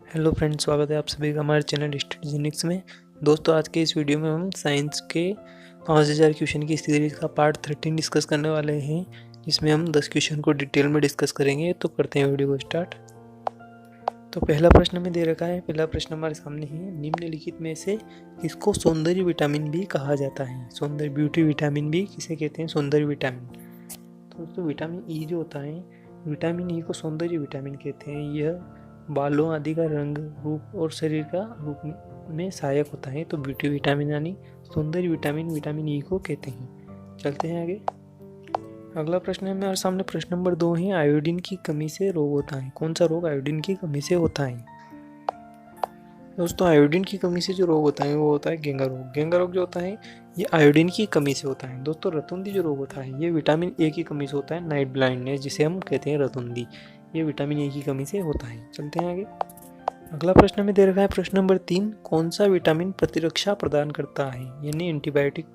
Hello friends, स्वागत है आप सभी का हमारे चैनल स्टडीजिनिक्स में। दोस्तों, आज के इस वीडियो में हम साइंस के 5000 क्वेश्चन की सीरीज का पार्ट 13 डिस्कस करने वाले हैं, जिसमें हम 10 क्वेश्चन को डिटेल में डिस्कस करेंगे। तो करते हैं वीडियो को स्टार्ट। तो पहला प्रश्न में दे रखा है। पहला प्रश्न हमारे सामने है, निम्नलिखित में से किसको सौंदर्य विटामिन बी कहा जाता है? सौंदर्य ब्यूटी विटामिन बी किसे कहते हैं? सौंदर्य विटामिन। तो दोस्तों, विटामिन ई जो होता है, विटामिन ई को सौंदर्य विटामिन कहते हैं। यह बालों आदि का रंग, रूप और शरीर का रूप में सहायक होता है। तो ब्यूटी विटामिन यानी सौंदर्य विटामिन विटामिन ई को कहते हैं। चलते हैं आगे। अगला प्रश्न है हमारे सामने, प्रश्न नंबर 2 है, आयोडीन की कमी से रोग होता है। कौन सा रोग आयोडीन की कमी से होता है? दोस्तों, आयोडीन की कमी से जो रोग होता है वो होता है गेंगा रोग। गेंगा रोग जो होता है ये आयोडीन की कमी से होता है। दोस्तों, रतुंदी जो रोग होता है ये विटामिन ए की कमी से होता है। नाइट ब्लाइंडनेस जिसे हम कहते हैं रतुंदी, ये विटामिन ए की कमी से होता है। चलते हैं आगे। अगला प्रश्न में दे रखा है, प्रश्न नंबर 3, कौन सा विटामिन प्रतिरक्षा प्रदान करता है? यानी एंटीबायोटिक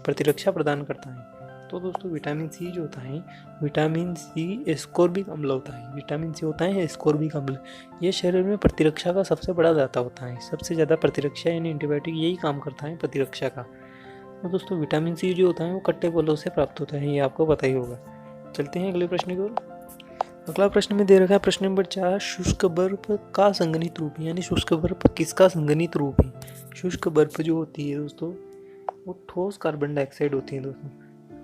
प्रतिरक्षा प्रदान करता है। तो दोस्तों, विटामिन सी जो होता है, विटामिन सी एस्कोर्बिक अम्ल होता है। विटामिन सी होता है एस्कोर्बिक अम्ल। ये शरीर में प्रतिरक्षा का सबसे बड़ा दाता होता है। सबसे ज़्यादा प्रतिरक्षा यानी एंटीबायोटिक यही काम करता है, प्रतिरक्षा का। तो दोस्तों, विटामिन सी जो होता है वो कट्टे फलों से प्राप्त होता है, ये आपको पता ही होगा। चलते हैं अगले प्रश्न की ओर। अगला प्रश्न में दे रखा है, प्रश्न नंबर 4, शुष्क बर्फ का संघनित रूप, यानी शुष्क बर्फ किसका संघनित रूप है? शुष्क बर्फ जो होती है दोस्तों, वो ठोस कार्बन डाइऑक्साइड होती है। दोस्तों,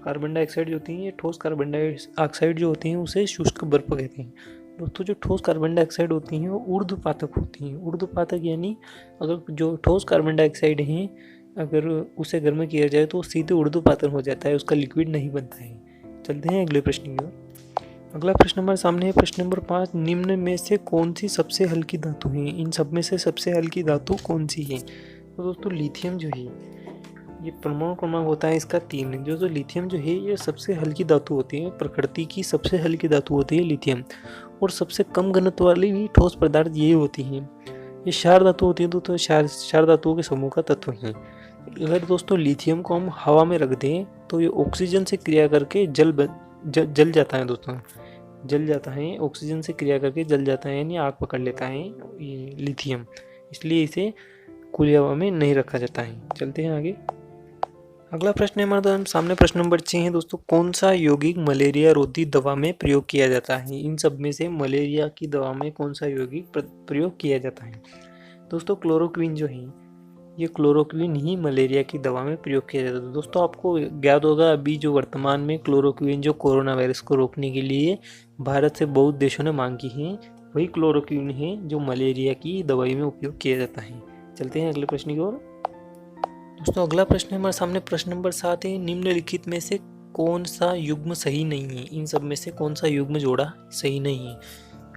कार्बन डाइऑक्साइड जो होती है, ये ठोस कार्बन डाइऑक्साइड जो होती है उसे शुष्क बर्फ कहते हैं। दोस्तों, जो ठोस कार्बन डाइऑक्साइड होती हैं वो ऊर्ध्वपातक होती हैं। ऊर्ध्वपातक यानी अगर जो ठोस कार्बन डाइऑक्साइड हैं, अगर उसे गर्म किया जाए तो सीधे ऊर्ध्वपातन हो जाता है, उसका लिक्विड नहीं बनता है। चलते हैं अगले प्रश्न की ओर। अगला प्रश्न हमारे सामने है, प्रश्न नंबर 5, निम्न में से कौन सी सबसे हल्की धातु है? इन सब में से सबसे हल्की धातु कौन सी है? तो दोस्तों, लिथियम जो है, ये परमाणु क्रमांक होता है इसका 3। जो लिथियम जो है ये सबसे हल्की धातु होती है। प्रकृति की सबसे हल्की धातु होती है लिथियम। और सबसे कम घनत्व वाली भी ठोस पदार्थ यही होती है। ये क्षार धातु होती है। तो क्षार धातुओं के समूह का तत्व है। अगर दोस्तों लिथियम को हम हवा में रख दें तो ये ऑक्सीजन से क्रिया करके जल जाता है। दोस्तों, जल जाता है, ऑक्सीजन से क्रिया करके जल जाता है, यानी आग पकड़ लेता है ये लिथियम। इसलिए इसे खुली हवा में नहीं रखा जाता है। चलते हैं आगे। अगला प्रश्न है हमारे सामने, प्रश्न नंबर 6 है दोस्तों, कौन सा यौगिक मलेरिया रोधी दवा में प्रयोग किया जाता है? इन सब में से मलेरिया की दवा में कौन सा यौगिक प्रयोग किया जाता है? दोस्तों, क्लोरोक्विन जो है, ये क्लोरोक्विन ही मलेरिया की दवा में प्रयोग किया जाता है। दोस्तों, आपको याद होगा अभी जो वर्तमान में क्लोरोक्विन जो कोरोना वायरस को रोकने के लिए भारत से बहुत देशों ने मांग की है, वही क्लोरोक्विन है जो मलेरिया की दवाई में उपयोग किया जाता है। चलते हैं अगले प्रश्न की ओर। दोस्तों, अगला प्रश्न है हमारे सामने, प्रश्न नंबर 7 है, निम्नलिखित में से कौन सा युग्म सही नहीं है? इन सब में से कौन सा युग्म जोड़ा सही नहीं है?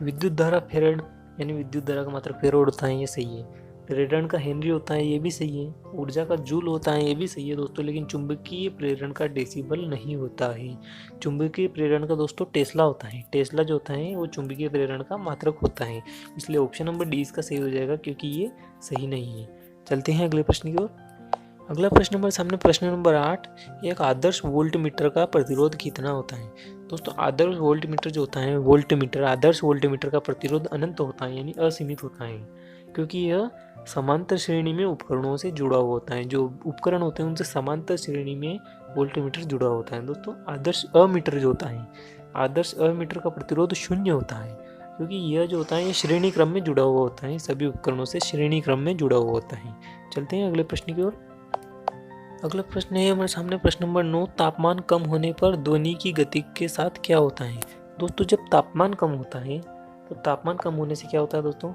विद्युत धारा फेरेड, यानी विद्युत धारा का मात्रा फेरोड होता है, ये सही है। प्रेरण का हेनरी होता है, ये भी सही है। ऊर्जा का जूल होता है, ये भी सही है दोस्तों। लेकिन चुंबकीय प्रेरण का डेसिबल नहीं होता है। चुंबकीय प्रेरण का दोस्तों टेस्ला होता है। टेस्ला जो होता है वो चुंबकीय प्रेरण का मात्रक होता है। इसलिए ऑप्शन नंबर डी इसका सही हो जाएगा, क्योंकि ये सही नहीं है। चलते हैं अगले प्रश्न की ओर। अगला प्रश्न हमारे सामने, प्रश्न नंबर 8, एक आदर्श वोल्ट मीटर का प्रतिरोध कितना होता है? दोस्तों, आदर्श वोल्ट मीटर जो होता है, वोल्ट मीटर, आदर्श वोल्ट मीटर का प्रतिरोध अनंत होता है, यानी असीमित होता है, क्योंकि यह समांतर श्रेणी में उपकरणों से जुड़ा हुआ होता है। जो उपकरण होते हैं उनसे समांतर श्रेणी में वोल्ट मीटर जुड़ा होता है। दोस्तों, आदर्श अमीटर जो होता है, आदर्श अमीटर का प्रतिरोध 0 होता है, क्योंकि यह जो होता है ये श्रेणी क्रम में जुड़ा हुआ होता है। सभी उपकरणों से श्रेणी क्रम में जुड़ा हुआ होता है। चलते हैं अगले प्रश्न की ओर। अगला प्रश्न है हमारे सामने, प्रश्न नंबर 9, तापमान कम होने पर ध्वनि की गति के साथ क्या होता है? दोस्तों, जब तापमान कम होता है तो तापमान कम होने से क्या होता है? दोस्तों,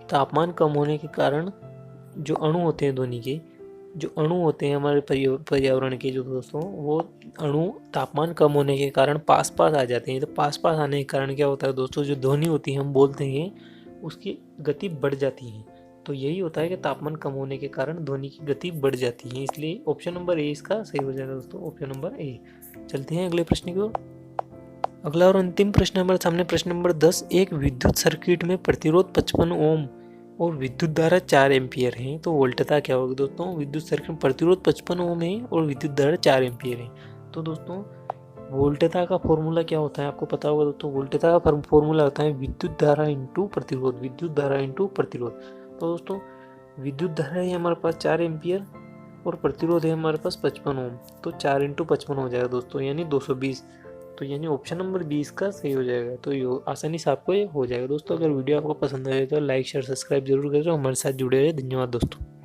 तापमान कम होने के कारण जो अणु होते हैं ध्वनि के, जो अणु होते हैं हमारे पर्यावरण के, जो दोस्तों वो अणु तापमान कम होने के कारण पास पास आ जाते हैं। तो पास पास आने के कारण क्या होता है दोस्तों, जो ध्वनि होती है हम बोलते हैं उसकी गति बढ़ जाती है। तो यही होता है कि तापमान कम होने के कारण ध्वनि की गति बढ़ जाती है। इसलिए ऑप्शन नंबर ए इसका सही हो जाएगा दोस्तों, ऑप्शन नंबर ए। चलते हैं अगले प्रश्न की ओर। अगला और अंतिम प्रश्न हमारे सामने, प्रश्न नंबर 10, एक विद्युत सर्किट में प्रतिरोध 55 ओम और विद्युत धारा 4 एम्पियर है, तो वोल्टता क्या होगी? दोस्तों, विद्युत सर्किट में प्रतिरोध 55 ओम है और विद्युत धारा 4 एम्पियर है। तो दोस्तों, वोल्टेता का फॉर्मूला क्या होता है आपको पता होगा दोस्तों। वोल्टेता का फॉर्मूला होता है विद्युत धारा इंटू प्रतिरोध, विद्युत धारा इंटू प्रतिरोध। तो दोस्तों विद्युत धारा है हमारे पास 4 एम्पियर और प्रतिरोध है हमारे पास 55 ओम। तो 4 इंटू 55 हो जाएगा दोस्तों, यानी 220। तो यानी ऑप्शन नंबर 20 का सही हो जाएगा। तो ये आसानी से आपको ये हो जाएगा दोस्तों। अगर वीडियो आपको पसंद आए तो लाइक शेयर सब्सक्राइब जरूर करें, हमारे साथ जुड़े रहे। धन्यवाद दोस्तों।